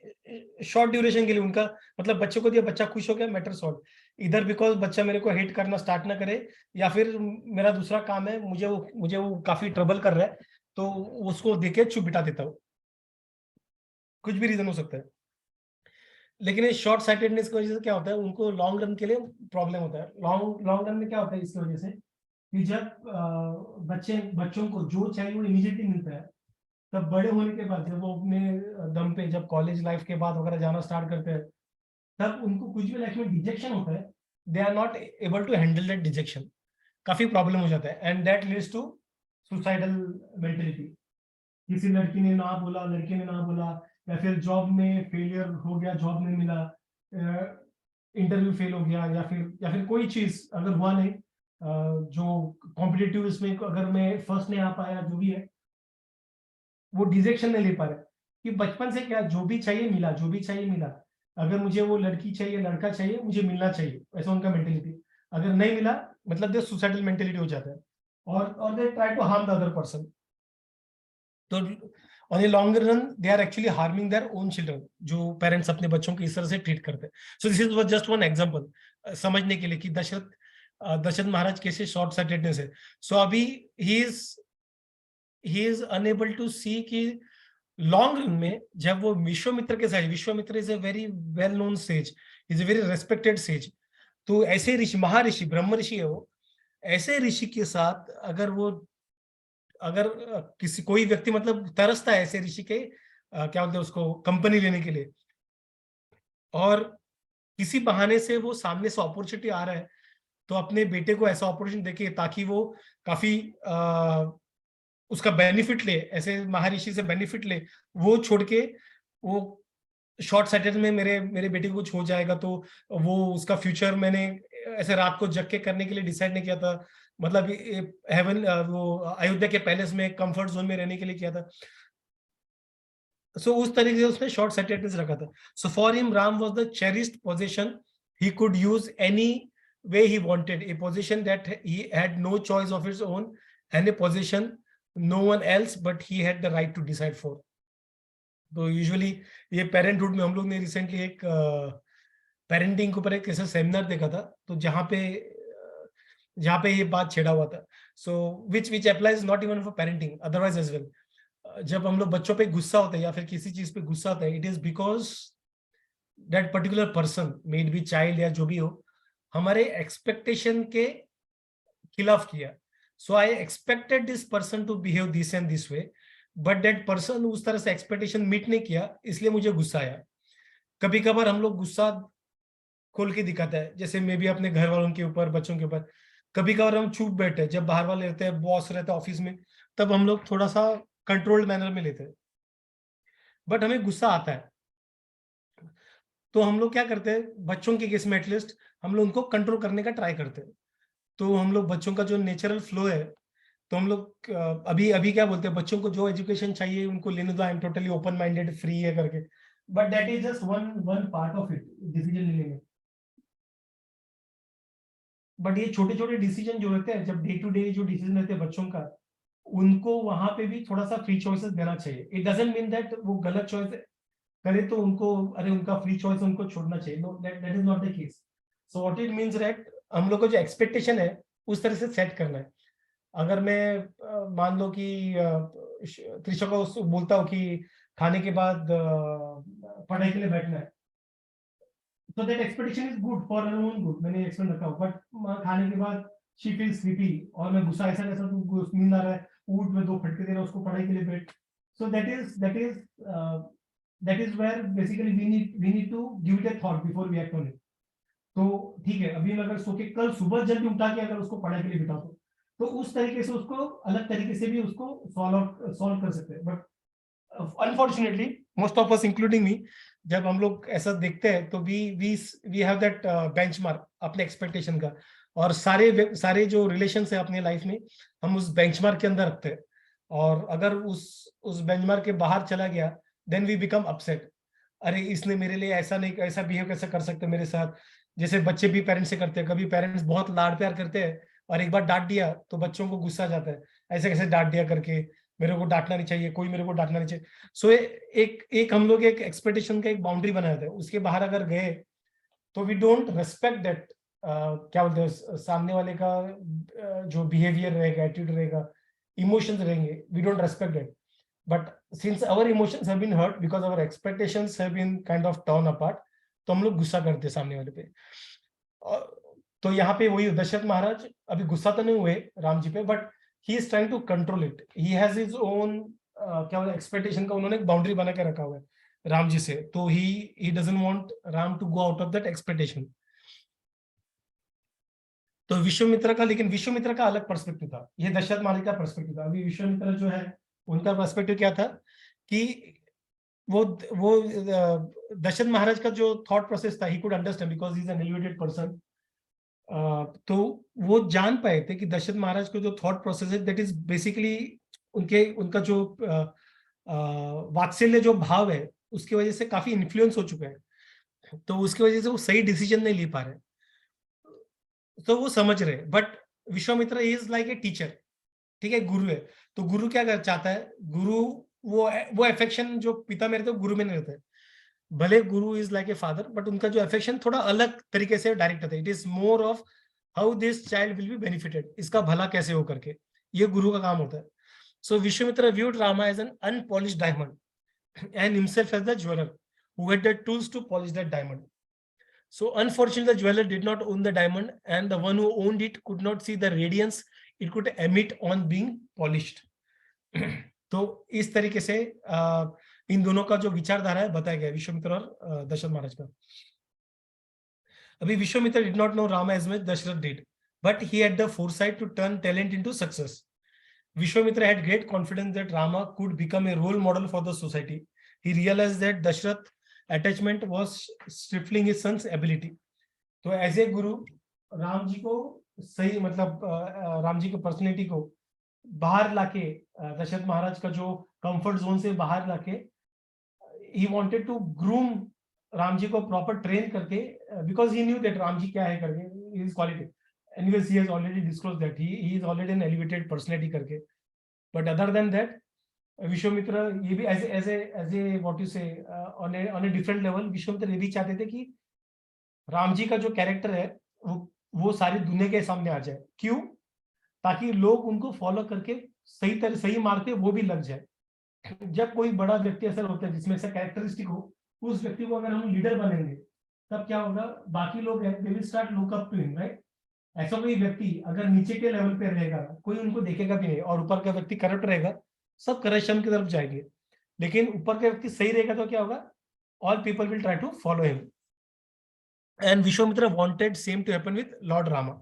शॉर्ट ड्यूरेशन के लिए उनका मतलब बच्चे को दिया, बच्चा खुश हो गया, मैटर सॉल्व। इधर बिकॉज बच्चा मेरे को हेट करना स्टार्ट ना करे, या फिर मेरा दूसरा काम है, मुझे वो काफी ट्रबल कर रहा है, तो उसको देके चुप बिठा देता हूँ। कुछ भी रीजन हो सकता है, लेकिन ये शॉर्ट साइटेडनेस की वजह से क्या होता है, उनको लॉन्ग रन के लिए प्रॉब्लम होता है। लॉन्ग लॉन्ग रन में क्या होता है इसकी वजह से कि जब बच्चों को जो चाहिए वो इमीडिएटली मिलता है, तब बड़े होने के बाद जब वो अपने दम पे जब कॉलेज लाइफ के बाद वगैरह जाना स्टार्ट करते हैं, तब उनको कुछ भी लाइफ में डिजेक्शन होता है, they are not able to handle that dejection, काफी प्रॉब्लम हो जाता है, and that leads to suicidal mentality. किसी लड़की ने ना बोला, लड़के ने ना बोला, या फिर जॉब में फेलियर हो गया, जॉब नहीं मिला, इंटरव्यू फेल हो गया, या फिर कोई चीज अगर हुआ नहीं, जो कॉम्पिटिटिव इसमें अगर मैं फर्स्ट नहीं आ पाया, जो भी है वो डिजेक्शन नहीं ले पा रहे कि बचपन से क्या जो भी चाहिए मिला, जो भी चाहिए मिला, अगर मुझे वो लड़की चाहिए लड़का चाहिए मुझे मिलना चाहिए, ऐसा उनका मेंटेलिटी। अगर नहीं मिला मतलब दे सुसाइडल मेंटेलिटी हो जाता है, और they try to harm the other person. तो on a long run they are actually harming their own children, जो पेरेंट्स अपने बच्चों को इस तरह से ट्रीट करते हैं। So this is just one example समझने के लिए कि दशरथ महाराज कैसे शॉर्ट साइटेडनेस है। सो अभी ही इज अनेबल टू सी कि लॉन्ग रन में जब वो विश्वामित्र के साथ, Vishwamitra is a very well known says, is a very respected says, तो ऐसे ऋषि, महर्षि, ब्रह्म ऋषि है वो, ऐसे ऋषि के साथ अगर वो अगर किसी कोई व्यक्ति मतलब तरसता है ऐसे ऋषि के क्या बोलते हैं उसको कंपनी लेने के लिए, और किसी बहाने से वो सामने से अपॉर्चुनिटी आ रहा है, तो अपने बेटे को ऐसा अपॉर्चुनिटी देके ताकि वो काफी उसका बेनिफिट ले, ऐसे महर्षि से बेनिफिट ले, वो छोड़ के वो शॉर्ट साइटेड में मेरे मेरे बेटे को कुछ हो जाएगा तो वो उसका फ्यूचर मैंने ऐसे रात को जग के करने के लिए डिसाइड नहीं किया था, मतलब हेवन वो अयोध्या के पैलेस में कंफर्ट जोन में रहने के लिए किया था। सो उस तरीके से उसने शॉर्ट साइटेडनेस रखा था। So for him Ram was the cherished position, he could use any way he wanted, a position that he had no choice of his own, and a position no one else but he had the right to decide for. तो usually ये parenthood में हम लोग ने recently एक parenting के ऊपर एक ऐसा सेमिनार देखा था, तो जहाँ पे ये बात छेड़ा हुआ था। So which applies not even for parenting, otherwise as well. जब हम लोग बच्चों पे गुस्सा होता है या फिर किसी चीज पे गुस्सा होता है, it is because that particular person, may be child या जो भी हो, हमारे एक्सपेक्टेशन के खिलाफ किया। So I expected this person to behave this and this way, but that person उस तरह से एक्सपेक्टेशन मीट नहीं किया, इसलिए मुझे गुस्सा आया। कभी कभार हम लोग गुस्सा खोल के दिखाता है, जैसे मे भी अपने घर वालों के ऊपर, बच्चों के ऊपर। कभी कभार हम चुप बैठे, जब बाहर वाले रहते हैं, बॉस रहता है ऑफिस में, तब हम लोग थोड़ा सा कंट्रोल्ड मैनर में लेते हैं, बट हमें गुस्सा आता है। तो हम लोग क्या करते हैं, बच्चों के केस में एटलीस्ट हम लोग उनको कंट्रोल करने का ट्राई करते हैं। तो हम लोग बच्चों का जो नेचुरल फ्लो है, तो हम लोग अभी अभी क्या बोलते हैं, बच्चों को जो एजुकेशन चाहिए उनको लेने दो, I am totally open minded, free है करके, but that is just one one part of it, decision लेने में। बट ये छोटे छोटे डिसीजन जो रहते हैं, जब डे टू डे जो डिसीजन रहते हैं बच्चों का, उनको वहां पे भी थोड़ा सा फ्री चॉइसेस देना चाहिए। इट डजंट मीन दैट वो गलत चॉइस करे तो उनको, अरे उनका फ्री चॉइस उनको छोड़ना चाहिए, no, that is not the case. So what it means that हम लोग को जो एक्सपेक्टेशन है उस तरह से सेट करना है। अगर मैं मान लो कि त्रिशा को बोलता हूँ कि खाने के बाद पढ़ाई के लिए बैठना है, तो that expectation is good for her own good, मैंने एक्सप्लेन रखा हूँ, बट खाने के बाद शी फील स्लीपी और मैं गुस्सा ऐसा कैसा, तू नींद आ रहा है, उठ, में दो फटके दे रहा हूँ उसको, पढ़ाई के लिए बैठ। So that is where basically we need to give it a thought before we act on it. तो ठीक है, अभी मैं अगर सो के कल सुबह जल्दी उठा के अगर उसको पढ़ाई के लिए बिठा दो, तो उस तरीके से उसको अलग तरीके से भी उसको सॉल्व कर सकते हैं। But unfortunately most of us including me, जब हम लोग ऐसा देखते हैं तो वी हैव दैट बेंचमार्क अपने एक्सपेक्टेशन का, और सारे जो रिलेशन है अपने लाइफ में, हम उस बेंचमार्क के अंदर रखते हैं, और अगर उस बेंचमार्क के बाहर चला गया, देन वी बिकम अपसेट। अरे इसने मेरे लिए ऐसा नहीं, ऐसा बिहेव कैसे कर सकते मेरे साथ। जैसे बच्चे भी पेरेंट्स से करते हैं, कभी पेरेंट्स बहुत लाड प्यार करते हैं और एक बार डांट दिया तो बच्चों को गुस्सा आ जाता है, ऐसे कैसे डांट दिया करके, मेरे को डांटना नहीं चाहिए, कोई मेरे को डांटना नहीं चाहिए। सो एक एक हम लोग एक एक्सपेक्टेशन का एक बाउंड्री बनाया था, उसके बाहर अगर गए तो वी डोंट रेस्पेक्ट दैट, क्या बोलते हैं, सामने वाले का जो बिहेवियर रहेगा, एटीट्यूड रहेगा, इमोशंस रहेंगे, we don't respect that. But since our emotions have been hurt because our expectations have been kind of turn apart, तो हम लोग गुस्सा करते हैं सामने वाले पे। तो यहाँ पे वही दशरथ महाराज अभी गुस्सा तो नहीं हुए राम जी पे, but he is trying to control it, he has his own क्या बोलते एक्सपेक्टेशन का, उन्होंने एक बाउंड्री बना के रखा हुआ है राम जी से, तो he doesn't want Ram to go out of that expectation. तो विश्वामित्र का, लेकिन विश्वामित्र का अलग पर्सपेक्टिव था, ये दशरथ महाराज का पर्सपेक्टिव था। अभी विश्वामित्र जो है उनका पर्सपेक्टिव क्या था कि वो दशरथ महाराज का जो थॉट प्रोसेस था, he could understand because he is an elevated person. तो वो जान पाए थे कि दशरथ महाराज का जो थॉट प्रोसेस है, दैट इज बेसिकली उनका जो वात्सल्य जो भाव है, उसकी वजह से काफी इन्फ्लुएंस हो चुका है, तो उसकी वजह से वो सही डिसीजन नहीं ले पा रहे, तो वो समझ रहे। But Vishwamitra is like a teacher, ठीक है, गुरु है। तो गुरु क्या कर चाहता है, गुरु वो अफेक्शन जो पिता में रहते हैं गुरु में नहीं रहता है। भले गुरु is like a father, but उनका जो अफेक्शन थोड़ा अलग तरीके से डायरेक्ट होता है। It is more of how this child will be benefited, इसका भला कैसे हो करके, ये गुरु का काम होता है। सो Vishwamitra viewed Rama as an unpolished diamond and himself as the jeweler who had the tools to polish that diamond. So unfortunately, the jeweler did not own the diamond, and the one who owned it could not see the radiance it could emit on being polished. तो इस तरीके से इन दोनों का जो विचारधारा है बताया गया, विश्वामित्र और दशरथ महाराज का। अभी Vishwamitra did not know Rama as much Dashrath did, but he had the foresight to turn talent into success. Vishwamitra had great confidence that Rama could become a role model for the society. He realized that Dashrath attachment was stifling his son's ability. तो as ए गुरु राम जी को सही मतलब राम जी की personality को बाहर लाके दशरथ महाराज का जो कंफर्ट जोन से बाहर लाके he wanted to groom Ram ji को प्रॉपर ट्रेन करके, because he knew that Ram ji क्या है करके his quality, anyways he has already disclose that he is already an elevated personality करके। But other than that Vishwamitra ये भी as a what you say on a different level, Vishwamitra ये भी चाहते थे कि राम जी का जो कैरेक्टर है वो सारी दुनिया के सामने आ जाए। क्यों? ताकि लोग उनको फॉलो करके सही मार्ग पे वो भी लग जाए। जब कोई बड़ा व्यक्ति ऐसा होता है जिसमें से कैरेक्टरिस्टिक हो, उस व्यक्ति को अगर हम लीडर बनेंगे तब क्या होगा, बाकी लोग they will start look up to him, right. ऐसा कोई व्यक्ति अगर नीचे के लेवल पे रहेगा कोई उनको देखेगा भी नहीं, और ऊपर का व्यक्ति करप्ट रहेगा सब करप्शन की तरफ जाएंगे। लेकिन ऊपर का व्यक्ति सही रहेगा तो क्या होगा, all people will try to follow him. And Vishwamitra wanted same to happen with lord Rama.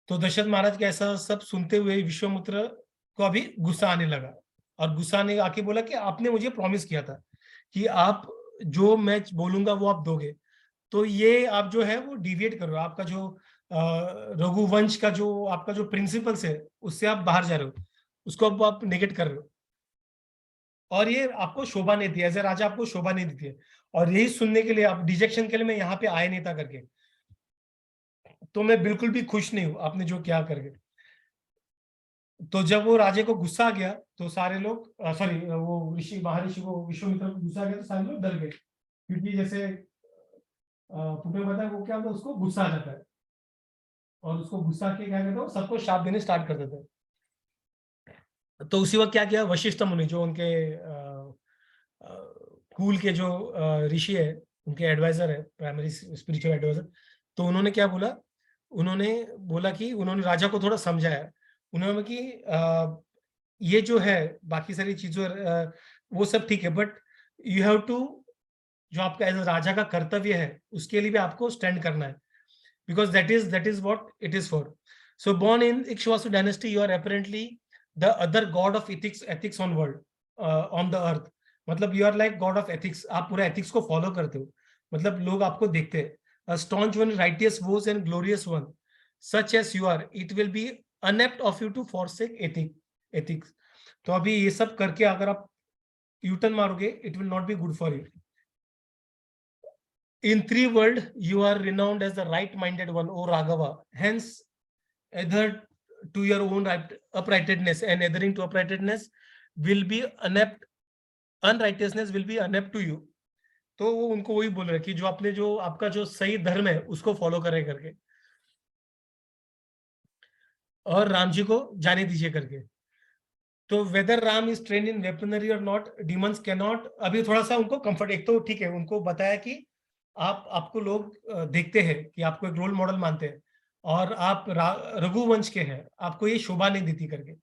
तो दशरथ महाराज का ऐसा सब सुनते हुए विश्वामित्र को अभी गुस्सा आने लगा, और गुस्सा आने आके बोला कि आपने मुझे प्रॉमिस किया था कि आप जो मैं बोलूंगा वो आप दोगे, तो ये आप जो है वो डिविएट कर रहे हो, आपका जो रघुवंश का जो आपका जो प्रिंसिपल्स है उससे आप बाहर जा रहे हो, उसको अब आप नेगेट कर रहे हो, और ये आपको शोभा नहीं दी, एज ए राजा आपको शोभा नहीं देती है। और यही सुनने के लिए आप डिजेक्शन के लिए मैं यहाँ पे आया नहीं था करके, तो मैं बिल्कुल भी खुश नहीं हूं आपने जो क्या करके। तो जब वो राजे को गुस्सा आ गया तो सारे लोग सॉरी वो ऋषि महर्षि को विश्वामित्र को गुस्सा आ गया तो सारे लोग डर गए, क्योंकि जैसे पुटे बताया वो क्या होता है, उसको गुस्सा आ जाता है और उसको गुस्सा के क्या कहते हैं सबको शाप देने स्टार्ट कर देते हैं। तो उसी वक्त क्या किया वशिष्ठ मुनि जो उनके कुल के जो ऋषि है, उनके एडवाइजर है, प्राइमरी स्पिरिचुअल एडवाइजर, तो उन्होंने क्या बोला, उन्होंने बोला कि उन्होंने राजा को थोड़ा समझाया, उन्होंने कि ये जो है बाकी सारी चीजों वो सब ठीक है, बट यू हैव टू जो आपका एज राजा का कर्तव्य है उसके लिए भी आपको स्टैंड करना है, because that is what it is for. So born in Ikshvaku dynasty, you are apparently the other god of ethics on world, on the earth. मतलब you are like god of ethics, आप पूरा ethics को follow करते हो, मतलब लोग आपको देखते हैं, a staunch one, righteous voice and glorious one, such as you are, it will be unapt of you to forsake ethics. तो अभी ये सब करके अगर आप यूटर्न मारोगे, it will not be good for you. In three world, you are renowned as the right-minded one, O Raghava. Hence, adhere to your own uprightness, and adhering to uprightness will be inept. Unrighteousness will be inept to you. तो वो उनको वही बोल रहे कि जो आपने जो आपका जो सही धर्म है उसको फॉलो करें करके, और राम जी को जाने दीजिए करके। तो whether Ram is train in weaponry और नॉट, डीमंस कैन नॉट, अभी थोड़ा सा उनको कंफर्ट, एक तो ठीक है उनको बताया कि आपको लोग देखते हैं कि आपको एक रोल मॉडल मानते हैं और आप रघुवंश के हैं, आपको ये शोभा नहीं देती करके।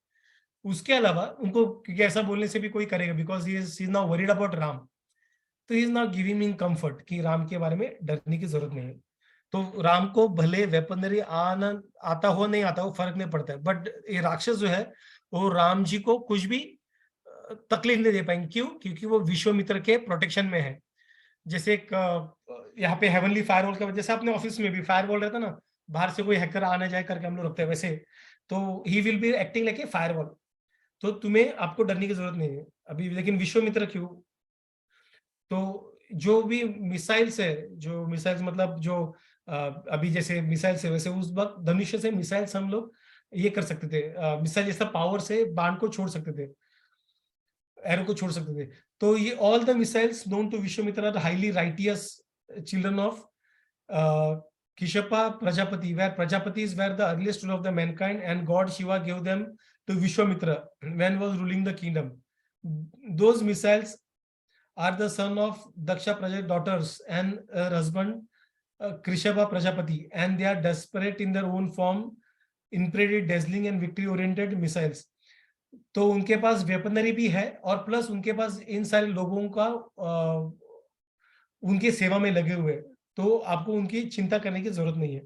उसके अलावा उनको क्योंकि ऐसा बोलने से भी कोई करेगा, because he is now worried about Ram, तो he is now giving me comfort कि राम के बारे में डरने की जरूरत नहीं है। तो राम को भले वेपनरी आना आता हो नहीं आता हो फर्क नहीं पड़ता है, बट ये राक्षस जो है वो राम जी को कुछ भी तकलीफ नहीं दे पाएंगे। क्यों? क्योंकि वो विश्वामित्र के प्रोटेक्शन में है। जैसे एक यहाँ पे हेवनली फायरवॉल का, जैसे अपने ऑफिस में भी फायरवॉल रहता ना, बाहर से कोई हैकर आने जाए करके हम लोग रखते हैं, वैसे तो he will be acting like a firewall. तो तुम्हें आपको डरने की जरूरत नहीं है अभी। लेकिन विश्वामित्र क्यों? तो जो भी मिसाइल्स है, जो मिसाइल्स मतलब जो अभी जैसे मिसाइल्स है, वैसे उस वक्त धनुष्य से मिसाइल्स हम लोग ये कर सकते थे, मिसाइल जैसा पावर से बाण को छोड़ सकते थे, एरो को छोड़ सकते थे। तो ये all the missiles known to Vishwamitra are highly righteous children of Kishapa Prajapati, where Prajapatis were the earliest rule of the mankind, and God Shiva gave them to Vishwamitra when was ruling the kingdom. Those missiles are the son of Daksha Prajapati daughters and her husband Krishapa Prajapati, and they are desperate in their own form infrared, dazzling and victory oriented missiles. तो उनके पास weaponry भी है और plus उनके पास इन सारे लोगों का उनके सेवा में लगे हुए हैं, तो आपको उनकी चिंता करने की जरूरत नहीं है.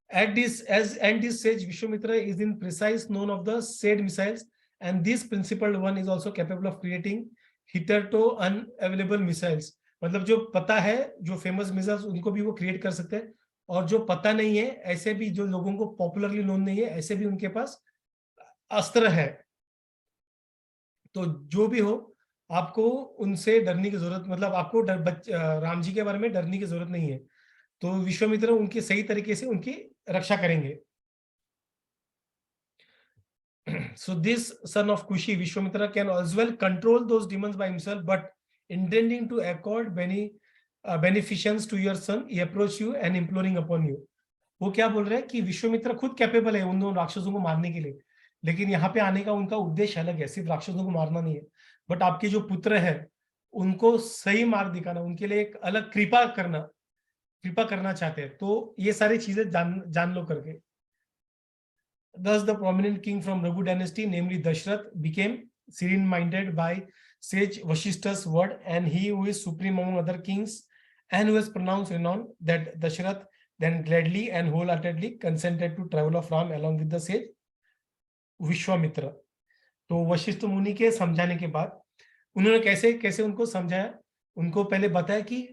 At this, as and this stage, Vishwamitra is in precise known of the said missiles, and this principal one is also capable of creating hitherto unavailable missiles. मतलब जो पता है, जो फेमस मिसाइल्स, उनको भी वो क्रिएट कर सकते हैं, और जो पता नहीं है, ऐसे भी जो लोगों को पॉपुलरली नोन नहीं है, ऐसे भी उनके पास अस्त्र है. तो जो भी हो, आपको उनसे डरने की जरूरत, मतलब आपको राम जी के बारे में डरने की जरूरत नहीं है. तो विश्वामित्र उनकी सही तरीके से उनकी रक्षा करेंगे. So this son of Kushi, Vishwamitra, can as well control those demons by himself, but intending to accord beneficence to your son, he approach you and imploring upon you. वो क्या बोल रहे हैं कि विश्वामित्र खुद कैपेबल है उन दोनों राक्षसों को मारने के लिए, लेकिन यहाँ पे आने का उनका उद्देश्य अलग है, सिर्फ राक्षसों को मारना नहीं है, बट आपके जो पुत्र है उनको सही मार्ग दिखाना, उनके लिए एक अलग कृपा करना चाहते हैं. तो ये सारी चीजें जान लो करके. Thus, the prominent king from Raghu dynasty, namely Dashrath, became serene-minded by sage Vashishta's word, and he who is supreme among other kings and who has pronounced renown, that Dashrath then gladly and wholeheartedly consented to travel of Ram along with the sage Vishwamitra. तो वशिष्ठ मुनि के समझाने के बाद उन्होंने कैसे कैसे उनको समझाया, उनको पहले बताया कि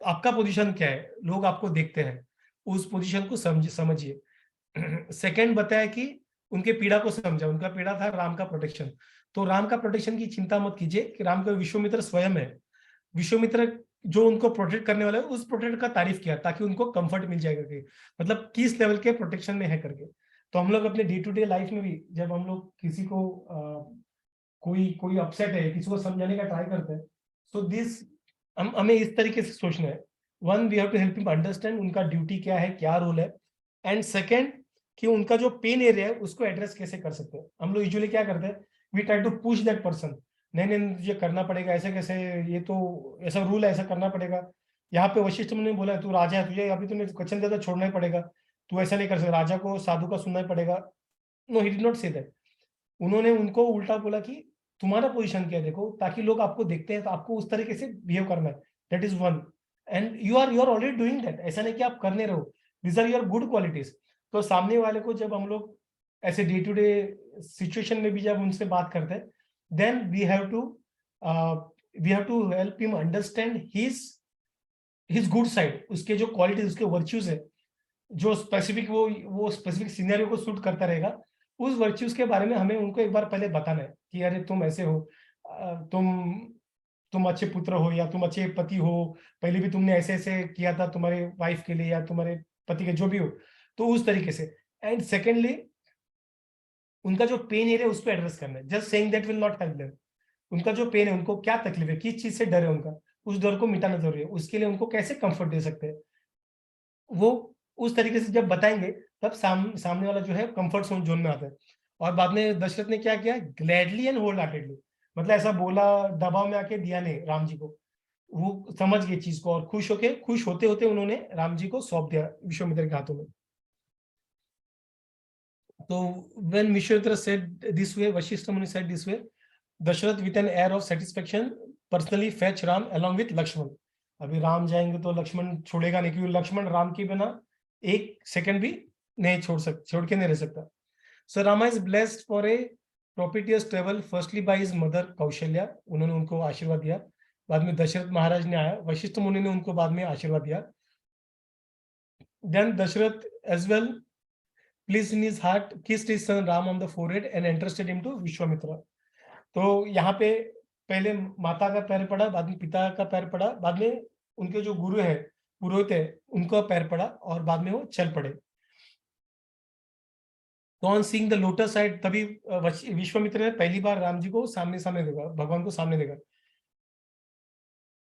आपका पोजीशन क्या है, लोग आपको देखते हैं, उस पोजीशन को समझिए. सेकंड बताया कि उनके पीड़ा को समझा, उनका पीड़ा था राम का प्रोटेक्शन. तो राम का प्रोटेक्शन की चिंता मत कीजिए कि राम का विश्वामित्र स्वयं है. विश्वामित्र जो उनको प्रोटेक्ट करने वाला है, उस प्रोटेक्ट का तारीफ किया ताकि उनको कंफर्ट मिल जाएगा कि मतलब किस लेवल के प्रोटेक्शन में है करके. तो हम लोग अपने डे टू डे लाइफ में भी जब हम लोग किसी को कोई अपसेट है, किसी को समझाने का ट्राई करते हैं, सो दिस हमें इस तरीके से सोचना है. One, we have to help him understand उनका ड्यूटी क्या है, क्या रोल है, एंड सेकेंड कि उनका जो पेन एरिया है उसको एड्रेस कैसे कर सकते हैं. हम लोग यूजुअली क्या करते हैं, we try to push that person, नहीं ये करना पड़ेगा, ऐसे कैसे, ये तो ऐसा रूल है, ऐसा करना पड़ेगा. यहाँ पे वशिष्ठ मुनि ने बोला तू राजा है, तुझे अभी तूने वचन दिया था छोड़ना ही पड़ेगा, तू ऐसा नहीं कर सकता, राजा को साधु का सुनना ही पड़ेगा. No, he did not say that. उन्होंने उनको उल्टा बोला कि तुम्हारा पोजीशन क्या है देखो, ताकि लोग आपको देखते हैं तो आपको उस तरीके से बिहेव करना है. That is one, and you are already doing that. ऐसा नहीं कि आप करने रहो, these are your good qualities. तो सामने वाले को जब हम लोग ऐसे डे टू डे सिचुएशन में भी जब उनसे बात करते हैं, then we have to help him understand his good side, उसके जो क्वालिटीज, उसके वर्च्यूज है, जो स्पेसिफिक वो स्पेसिफिक सिनेरियो को सूट करता रहेगा, उस वर्च्यूज के बारे में हमें उनको एक बार पहले बताना है कि अरे तुम ऐसे हो, तुम अच्छे पुत्र हो, या तुम अच्छे पति हो, पहले भी तुमने ऐसे ऐसे किया था तुम्हारे वाइफ के लिए या तुम्हारे पति के, जो भी हो, तो उस तरीके से. एंड सेकेंडली उनका जो पेन एरिया उसको एड्रेस करना है. Just saying that will not help them. उनका जो पेन है, उनको क्या तकलीफ है, किस चीज से डर है उनका, उस डर को मिटाना जरूरी है. उसके लिए उनको कैसे कंफर्ट दे सकते हैं, वो उस तरीके से जब बताएंगे तब सामने वाला जो है कंफर्ट जोन में आता है. और बाद में दशरथ ने क्या किया, ग्लैडली एंड होल हार्टेडली, मतलब ऐसा बोला, दबाव में आके दिया नहीं राम जी को, वो समझ गए चीज को, और खुश होते होते उन्होंने राम जी को सौंप दिया विश्वामित्र के हाथों में. तो when Vishwamitra said this way, Vashishta Muni said this way, Dashrath with an air of satisfaction personally fetch Ram along with Lakshman. अभी राम जाएंगे तो लक्ष्मण छोड़ेगा नहीं, क्योंकि लक्ष्मण राम के बिना एक सेकंड भी नहीं छोड़ के नहीं रह सकता. So Rama is blessed for a propitious travel firstly by his mother Kaushalya, उन्होंने उनको आशीर्वाद दिया. बाद में दशरथ महाराज ने आया, वशिष्ठ मुनि ने उनको बाद में आशीर्वाद दिया. Then Dashrath as well pleased in his heart, kissed his son Ram on the forehead and entrusted him to Vishwamitra. तो यहाँ पे पहले माता का पैर पड़ा, बाद में पिता का पैर पड़ा, बाद में उनके जो गुरु है, पुरोहित है, उनका पैर पड़ा, और बाद में वो चल पड़े. तो on seeing the lotus side, तभी विश्वामित्र ने पहली बार राम जी को सामने देखा, भगवान को सामने देखा.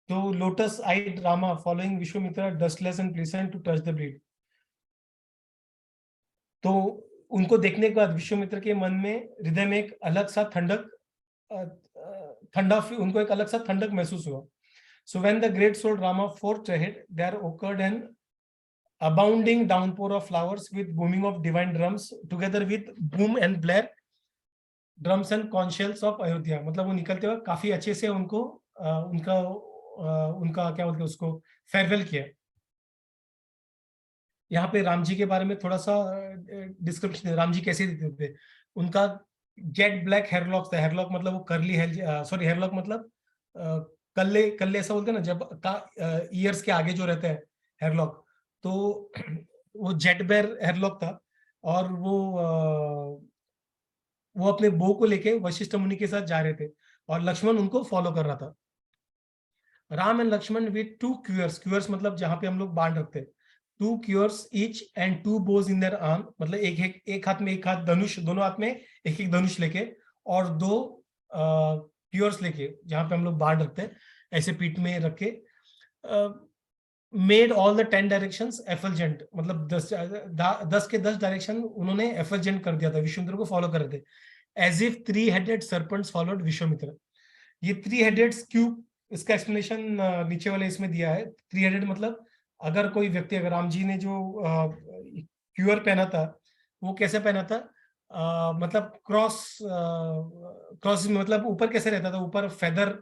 तो lotus eyed Rama following Vishwamitra dustless and pleasant to touch the breeze. तो उनको देखने के बाद विश्वामित्र के मन में, हृदय में एक अलग सा उनको एक अलग सा ठंडक महसूस हुआ. So when the great soul Rama forth ahead, there occurred an abounding downpour of flowers with booming of divine drums together with boom and blare drums and conches of Ayodhya. मतलब वो निकलते हुए काफी अच्छे से उनको उनका क्या बोलते हैं उसको फेयरवेल किया। यहाँ पे राम जी के बारे में थोड़ा सा डिस्क्रिप्शन है, राम जी कैसे दिखते थे। उनका जेट ब्लैक हेयरलॉक था। हेयरलॉक मतलब वो कर्ली सॉरी हेयरलॉक मतलब कल्ले कल्ले ऐसा बोलते हैं ना, जब का ईयर्स के आगे जो रहता है हेयरलॉक, तो वो जेट ब्लैक हेयरलॉक था। और वो अपने बो को लेके वशिष्ठ मुनि के साथ जा रहे थे और लक्ष्मण उनको फॉलो कर रहा था। Ram and Lakshman with 2 quivers, quivers मतलब जहां पे हम लोग बाण रखते हैं, 2 quivers each and 2 bows in their arm, मतलब एक हाथ में एक हाथ धनुष, दोनों हाथ में एक एक धनुष लेके, और 2 क्यूअर्स लेके जहां पे हम लोग बाण रखते हैं, ऐसे पीठ में रख के मेड ऑल द 10 डायरेक्शंस एफलजेंट, मतलब 10 के 10 डायरेक्शन उन्होंने एफलजेंट कर दिया था, विश्वामित्र को फॉलो कर रहे थे। As if 3-headed serpents followed Vishwamitra. ये 3-headed क्यों, इसका एक्सप्लेनेशन नीचे वाले इसमें दिया है। 3-headed मतलब अगर कोई व्यक्ति, अगर राम जी ने जो क्यूअर पहना था वो कैसे पहना था, मतलब क्रॉस मतलब ऊपर कैसे रहता था, ऊपर फेदर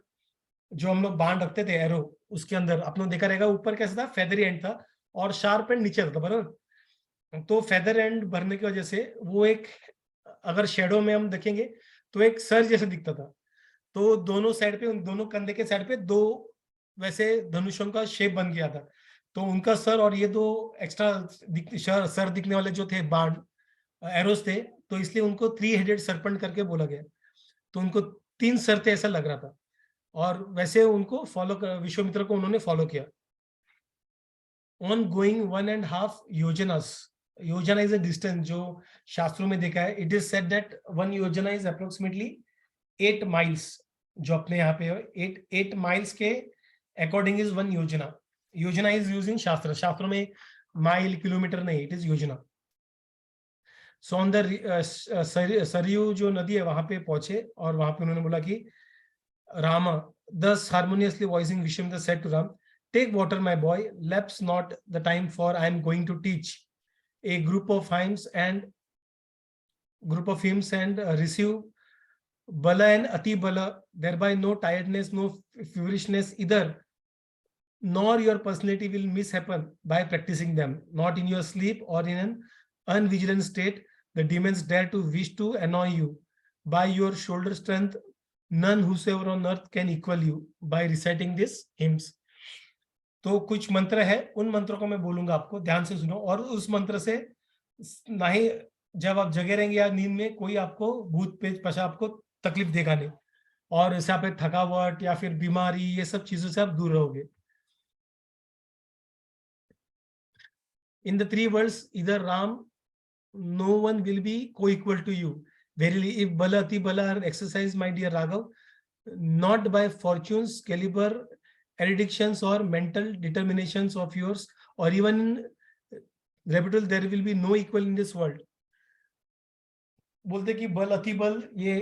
जो हम लोग बाण रखते थे एरो, उसके अंदर आपने देखा रहेगा ऊपर कैसे था, फेदरी एंड था और शार्प एंड नीचे था, बराबर। तो फेदर एंड भरने की वजह से वो एक, अगर शेडो में हम देखेंगे तो एक सर जैसे दिखता था। तो दोनों साइड पे, उन दोनों कंधे के साइड पे 2 वैसे धनुषों का शेप बन गया था। तो उनका सर और ये 2 एक्स्ट्रा सर दिखने वाले जो थे बाण एरोस थे, तो इसलिए उनको 3-headed serpent करके बोला गया। तो उनको 3 सर थे ऐसा लग रहा था, और वैसे उनको विश्वामित्र को उन्होंने फॉलो किया। ऑन गोइंग 1.5 योजनास, योजना इज अ डिस्टेंस जो शास्त्रों में देखा है। इट इज सेड दैट 1 योजना इज अप्रोक्सीमेटली 8 माइल्स, जो अपने यहाँ पे 8 माइल्स के अकॉर्डिंग इज 1 योजना। योजना इज यूजिंग शास्त्र, शास्त्रों में माइल किलोमीटर नहीं, इट इज योजना। सो ऑन द सरयू जो नदी है वहां पे पहुंचे, और वहां पे उन्होंने बोला कि Rama, thus harmoniously voicing Vishwamitra said to Ram, "Take water, my boy. Lapse not the time, for I am going to teach a group of hymns and receive bala and ati bala. Thereby, no tiredness, no feverishness either, nor your personality will mishappen by practicing them. Not in your sleep or in an unvigilant state, the demons dare to wish to annoy you. By your shoulder strength, none whosoever on earth can equal you by reciting this hymns." तो कुछ मंत्र है, उन मंत्रों को मैं बोलूंगा, आपको ध्यान से सुनो, और उस मंत्र से ना ही जब आप जगे रहेंगे या नींद में कोई आपको भूत पेच पशा आपको तकलीफ देगा नहीं, और इससे आप थकावट या फिर बीमारी, ये सब चीजों से आप दूर रहोगे। In the 3 worlds, either Ram, no one will be co-equal to you. Verily, if bala ati bala are exercised, my dear Raghav, not by fortunes, caliber, eruditions or mental determinations of yours, or even reputable, there will be no equal in this world. बोलते कि बल अति बल, ये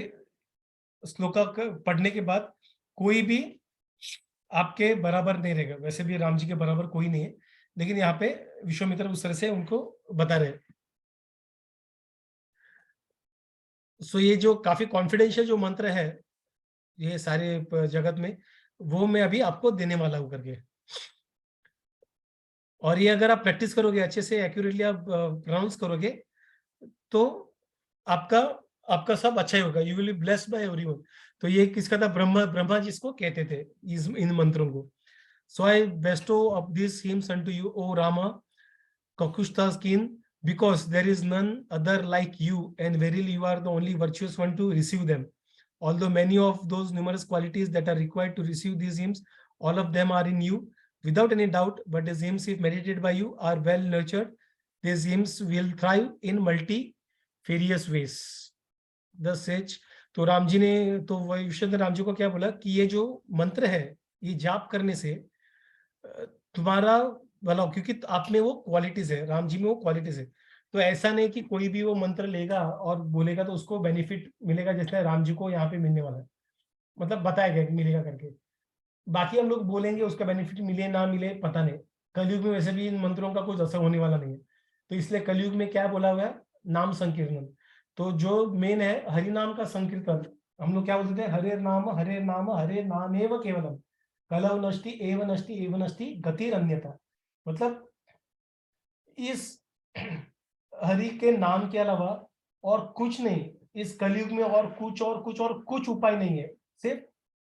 श्लोका पढ़ने के बाद कोई भी आपके बराबर नहीं रहेगा। वैसे भी राम जी के बराबर कोई नहीं है, लेकिन यहाँ पे विश्वामित्र उस तरह से उनको बता रहे। सो ये जो काफी कॉन्फिडेंशियल जो मंत्र है ये सारे जगत में, वो मैं अभी आपको देने वाला हूं करके। और ये अगर आप प्रैक्टिस करोगे अच्छे से, एक्यूरेटली आप प्रोनाउंस करोगे, तो आपका आपका सब अच्छा ही होगा। You will be blessed by everyone. तो ये किसका था, ब्रह्मा जिसको कहते थे इन मंत्रों को। So I bestow of this hymns unto you O Rama Kakushta's kin, because there is none other like you, and verily you are the only virtuous one to receive them. Although many of those numerous qualities that are required to receive these hymns, all of them are in you, without any doubt. But these hymns, if meditated by you, are well nurtured. These hymns will thrive in multifarious ways. The sage, तो राम जी ने, तो विश्वनाथ राम जी को क्या बोला कि ये जो मंत्र है, ये जाप करने से तुम्हारा भला, क्योंकि आप में वो क्वालिटीज है, राम जी में वो क्वालिटीज है। तो ऐसा नहीं कि कोई भी वो मंत्र लेगा और बोलेगा तो उसको बेनिफिट मिलेगा जैसे राम जी को यहाँ पे मिलने वाला है, मतलब बताया गया कि मिलेगा करके। बाकी हम लोग बोलेंगे उसका बेनिफिट मिले ना मिले पता नहीं, कलयुग में वैसे भी इन मंत्रों का कुछ असर होने वाला नहीं है, तो इसलिए कलयुग में क्या बोला हुआ है, नाम संकीर्तन। तो जो मेन है हरि नाम का संकीर्तन, हम लोग क्या बोलते थे, हरे नाम हरे नाम एव केवलम, कलव नष्टि एव नष्टि गतिर अन्यथा। मतलब इस हरि के नाम के अलावा और कुछ नहीं, इस कलयुग में और कुछ उपाय नहीं है, सिर्फ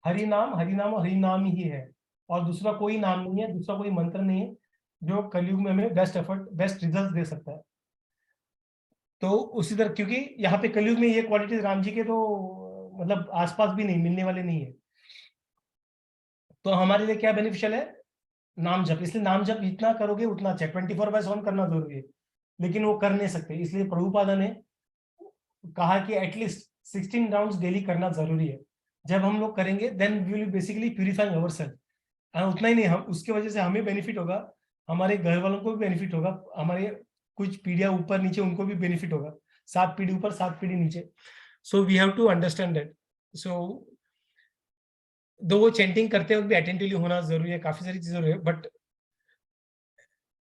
हरि नाम ही है, और दूसरा कोई नाम नहीं है, दूसरा कोई मंत्र नहीं है जो कलयुग में हमें बेस्ट रिजल्ट दे सकता है। तो उसी तरह, क्योंकि यहाँ पे कलयुग में ये क्वालिटीज राम जी के तो मतलब आसपास भी नहीं मिलने वाले नहीं है, तो हमारे लिए क्या बेनिफिशियल है, नाम जप। इसलिए नाम जप जितना करोगे उतना अच्छा है, 24/7 करना जरूरी है, लेकिन वो कर नहीं सकते, इसलिए प्रभुपादा ने कहा कि एटलीस्ट 16 राउंड्स डेली करना जरूरी है। जब हम लोग करेंगे then we will basically purifying ourselves, और उतना ही नहीं, हम उसके वजह से हमें बेनिफिट होगा, हमारे घर वालों को भी बेनिफिट होगा, हमारे कुछ पीढ़ियां ऊपर नीचे उनको भी बेनिफिट होगा, 7 पीढ़ी ऊपर 7 पीढ़ी नीचे। So we have to understand that. So though वो चेंटिंग करते वक्त भी अटेंटिवली होना जरूरी है, काफी सारी चीजें जरूरी है, but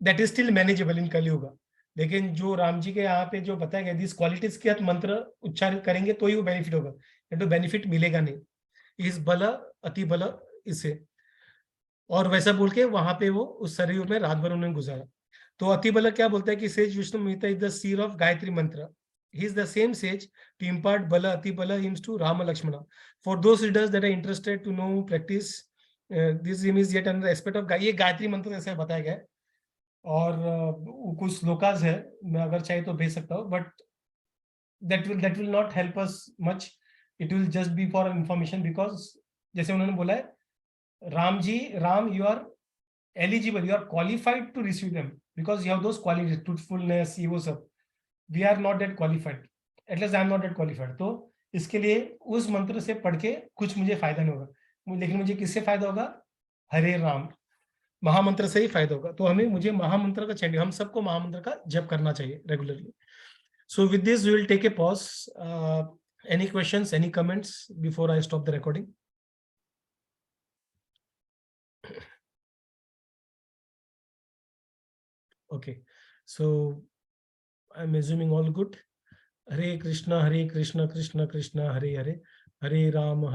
that is still manageable in Kalyug. लेकिन जो राम जी के यहाँ पे जो बताया गया, दिस क्वालिटीज के साथ मंत्र उच्चारित करेंगे तो ही वो बेनिफिट होगा, नहीं तो बेनिफिट मिलेगा नहीं। इस बल अति बल इसे, और वैसा बोल के वहां पे वो उस सरयू में रात भर उन्होंने गुजारा। तो अति बल क्या बोलता है कि सेज विष्णु मिहिता is the seer of Gayatri mantra, he is the same sage to impart bala ati bala hymns to Rama Lakshmana. For those readers that are interested to know practice this hymn is yet another aspect of ये गायत्री मंत्र ऐसे बताया गया है, और कुछ श्लोकास है, मैं अगर चाहे तो भेज सकता हूँ, but that will not help us much, it will just be for information, because जैसे उन्होंने बोला है, Ram you are eligible, you are qualified to receive them because you have those qualities, truthfulness, ये वो सब, we are not that qualified, at least I am not that qualified। तो इसके लिए उस मंत्र से पढ़ के कुछ मुझे फायदा नहीं होगा, लेकिन मुझे किससे फायदा होगा, हरे राम महामंत्र से ही फायदा होगा। तो मुझे महामंत्र का चाहिए, हम सबको महामंत्र का जप करना चाहिए regularly. So with this we will take a pause. Any questions, any comments before I stop the recording? Okay, so I'm assuming all good. Hare Krishna Krishna Krishna Hare Hare, Hare Rama